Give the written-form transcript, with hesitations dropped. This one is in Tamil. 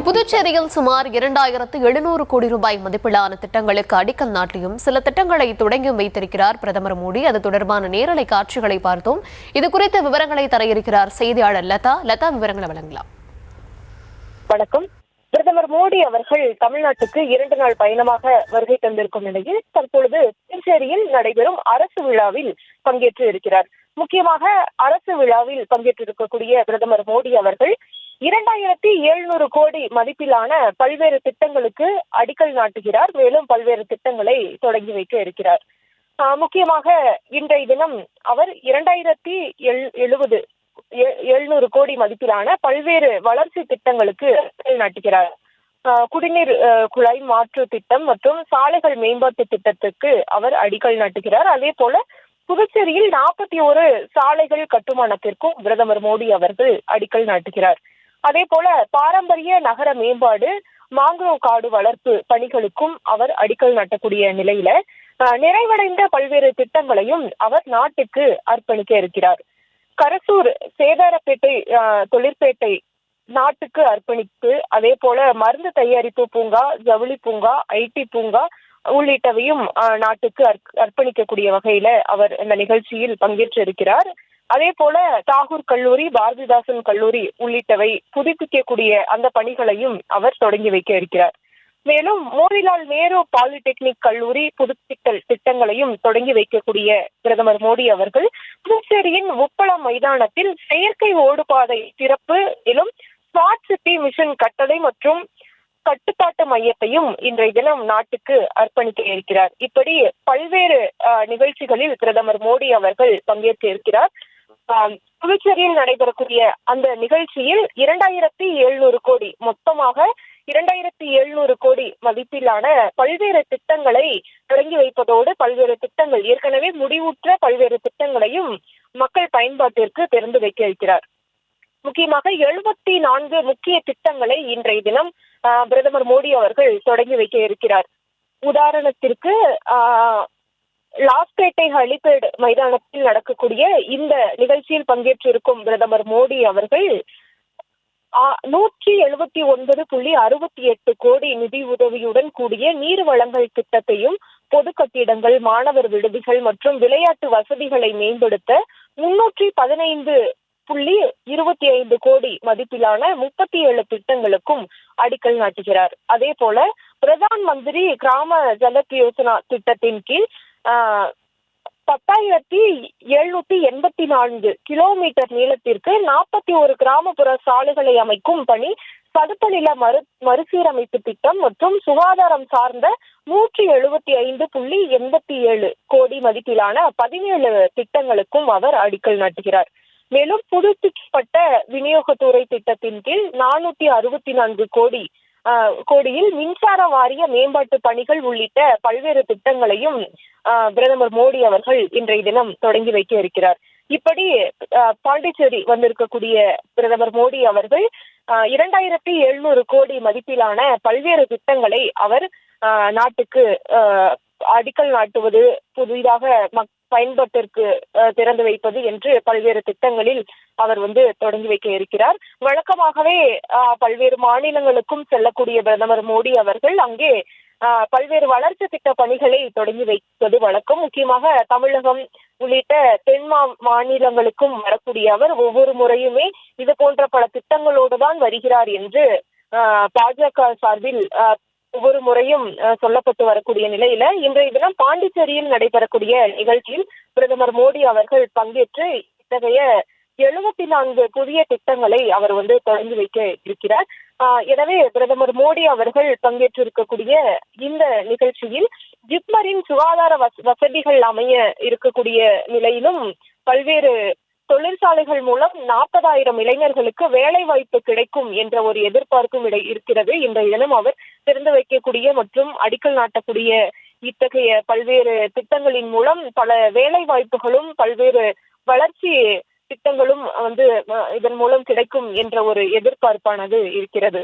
புதுச்சேரியில் சுமார் 2700 கோடி ரூபாய் மதிப்பிலான திட்டங்களுக்கு அடிக்கல் நாட்டியும் சில திட்டங்களை தொடங்கியும் வைத்திருக்கிறார் பிரதமர் மோடி. அது தொடர்பான நேரலை காட்சிகளை பார்த்தோம். இது குறித்த விவரங்களை தர இருக்கிறார் செய்தியாளர் லதா. விவரங்களை வழங்கலாம். வணக்கம். பிரதமர் மோடி அவர்கள் தமிழ்நாட்டுக்கு 2 நாள் பயணமாக வருகை தந்திருக்கும் நிலையில் தற்பொழுது புதுச்சேரியில் நடைபெறும் அரசு விழாவில் பங்கேற்று இருக்கிறார். முக்கியமாக அரசு விழாவில் பங்கேற்றிருக்கக்கூடிய பிரதமர் மோடி அவர்கள் 2700 கோடி மதிப்பிலான பல்வேறு திட்டங்களுக்கு அடிக்கல் நாட்டுகிறார். மேலும் பல்வேறு திட்டங்களை தொடங்கி வைக்க இருக்கிறார். முக்கியமாக இன்றைய தினம் அவர் 2700 கோடி மதிப்பிலான பல்வேறு வளர்ச்சி திட்டங்களுக்கு அடிக்கல் நாட்டுகிறார். குடிநீர் குழாய் மாற்று திட்டம் மற்றும் சாலைகள் மேம்பாட்டு திட்டத்துக்கு அவர் அடிக்கல் நாட்டுகிறார். அதே போல புதுச்சேரியில் 41 சாலைகள் கட்டுமானத்திற்கும் பிரதமர் மோடி அவர்கள் அடிக்கல் நாட்டுகிறார். அதே போல பாரம்பரிய நகர மேம்பாடு, மாங்குரோவ் காடு வளர்ப்பு பணிகளுக்கும் அவர் அடிக்கல் நாட்டக்கூடிய நிலையில நிறைவடைந்த பல்வேறு திட்டங்களையும் அவர் நாட்டுக்கு அர்ப்பணிக்க இருக்கிறார். கரசூர் சேதாரப்பேட்டை தொழிற்பேட்டை நாட்டுக்கு அர்ப்பணிப்பு, அதே போல மருந்து தயாரிப்பு பூங்கா, ஜவுளி பூங்கா, ஐடி பூங்கா உள்ளிட்டவையும் நாட்டுக்கு அர்ப்பணிக்கக்கூடிய வகையில அவர் இந்த நிகழ்ச்சியில் பங்கேற்று இருக்கிறார். அதே போல தாகூர் கல்லூரி, பாரதிதாசன் கல்லூரி உள்ளிட்டவை புதுப்பிக்கக்கூடிய அந்த பணிகளையும் அவர் தொடங்கி வைக்க இருக்கிறார். மேலும் மோதிலால் நேரு பாலிடெக்னிக் கல்லூரி புதுப்பித்தல் திட்டங்களையும் தொடங்கி வைக்கக்கூடிய பிரதமர் மோடி அவர்கள் புதுச்சேரியின் உப்பளம் மைதானத்தில் செயற்கை ஓடுபாதை திறப்பு, மேலும் ஸ்மார்ட் சிட்டி மிஷன் கட்டளை மற்றும் கட்டுப்பாட்டு மையத்தையும் இன்றைய தினம் நாட்டுக்கு அர்ப்பணிக்க இருக்கிறார். இப்படி பல்வேறு நிகழ்ச்சிகளில் பிரதமர் மோடி அவர்கள் பங்கேற்க இருக்கிறார். புதுச்சேரியில் நடைபெறக்கூடிய அந்த நிகழ்ச்சியில் 2700 கோடி, மொத்தமாக 2700 கோடி மதிப்பிலான பல்வேறு திட்டங்களை தொடங்கி வைப்பதோடு பல்வேறு திட்டங்கள், ஏற்கனவே முடிவுற்ற பல்வேறு திட்டங்களையும் மக்கள் பயன்பாட்டிற்கு திறந்து வைக்க இருக்கிறார். முக்கியமாக 74 முக்கிய திட்டங்களை இன்றைய தினம் பிரதமர் மோடி அவர்கள் தொடங்கி வைக்க இருக்கிறார். உதாரணத்திற்கு லாஸ்பேட்டை ஹெலிபேட் மைதானத்தில் நடக்கக்கூடிய இந்த நிகழ்ச்சியில் பங்கேற்றிருக்கும் பிரதமர் மோடி அவர்கள் 179.68 கோடி நிதி உதவியுடன் கூடிய நீர் வழங்கல் திட்டத்தையும், பொது கட்டிடங்கள், மாணவர் விடுதிகள் மற்றும் விளையாட்டு வசதிகளை மேம்படுத்த 315.25 கோடி மதிப்பிலான 37 திட்டங்களுக்கும் அடிக்கல் நாட்டுகிறார். அதே போல பிரதான் மந்திரி கிராம ஜலத் யோஜனா திட்டத்தின் கீழ் 10,784 கிலோமீட்டர் நீளத்திற்கு 41 கிராமப்புற சாலைகளை அமைக்கும் பணி, சதுப்பு நில மறுசீரமைப்பு திட்டம் மற்றும் சுகாதாரம் சார்ந்த 175.87 கோடி மதிப்பிலான 17 திட்டங்களுக்கும் அவர் அடிக்கல் நாட்டுகிறார். மேலும் புதுப்பிக்கப்பட்ட விநியோகத்துறை திட்டத்தின் கீழ் 464 கோடியில் மின்சார வாரிய மேம்பாட்டு பணிகள் உள்ளிட்ட பல்வேறு திட்டங்களையும் பிரதமர் மோடி அவர்கள் இன்றைய தினம் தொடங்கி வைக்க இருக்கிறார். இப்படி பாண்டிச்சேரி வந்திருக்கக்கூடிய பிரதமர் மோடி அவர்கள் 2700 கோடி மதிப்பிலான பல்வேறு திட்டங்களை அவர் நாட்டுக்கு அடிக்கல் நாட்டுவது, புதிதாக பயன்பாட்டிற்கு திறந்து வைப்பது என்று பல்வேறு திட்டங்களில் அவர் தொடங்கி வைக்க இருக்கிறார். வழக்கமாகவே பல்வேறு மாநிலங்களுக்கும் செல்லக்கூடிய பிரதமர் மோடி அவர்கள் அங்கே பல்வேறு வளர்ச்சி திட்ட பணிகளை தொடங்கி வைப்பது வழக்கம். முக்கியமாக தமிழகம் உள்ளிட்ட தென் மாநிலங்களுக்கும் வரக்கூடிய அவர் ஒவ்வொரு முறையுமே இது போன்ற பல திட்டங்களோடு தான் வருகிறார் என்று பாஜக சார்பில் ஒவ்வொரு முறையும் சொல்லப்பட்டு வரக்கூடிய நிலையில இன்றைய தினம் பாண்டிச்சேரியில் நடைபெறக்கூடிய நிகழ்ச்சியில் பிரதமர் மோடி அவர்கள் பங்கேற்று இத்தகைய 74 புதிய திட்டங்களை அவர் தொடங்கி வைக்க இருக்கிறார். எனவே பிரதமர் மோடி அவர்கள் பங்கேற்றிருக்கக்கூடிய இந்த நிகழ்ச்சியில் ஜிப்மரின் சுகாதார வசதிகள் அமைய இருக்கக்கூடிய நிலையிலும் பல்வேறு தொழிற்சாலைகள் மூலம் 40,000 இளைஞர்களுக்கு வேலை வாய்ப்பு கிடைக்கும் என்ற ஒரு எதிர்பார்ப்பும் இருக்கிறது. இன்றைய தினம் அவர் திறந்து வைக்கக்கூடிய மற்றும் அடிக்கல் நாட்டக்கூடிய இத்தகைய பல்வேறு திட்டங்களின் மூலம் பல வேலை வாய்ப்புகளும் பல்வேறு வளர்ச்சி திட்டங்களும் இதன் மூலம் கிடைக்கும் என்ற ஒரு எதிர்பார்ப்பானது இருக்கிறது.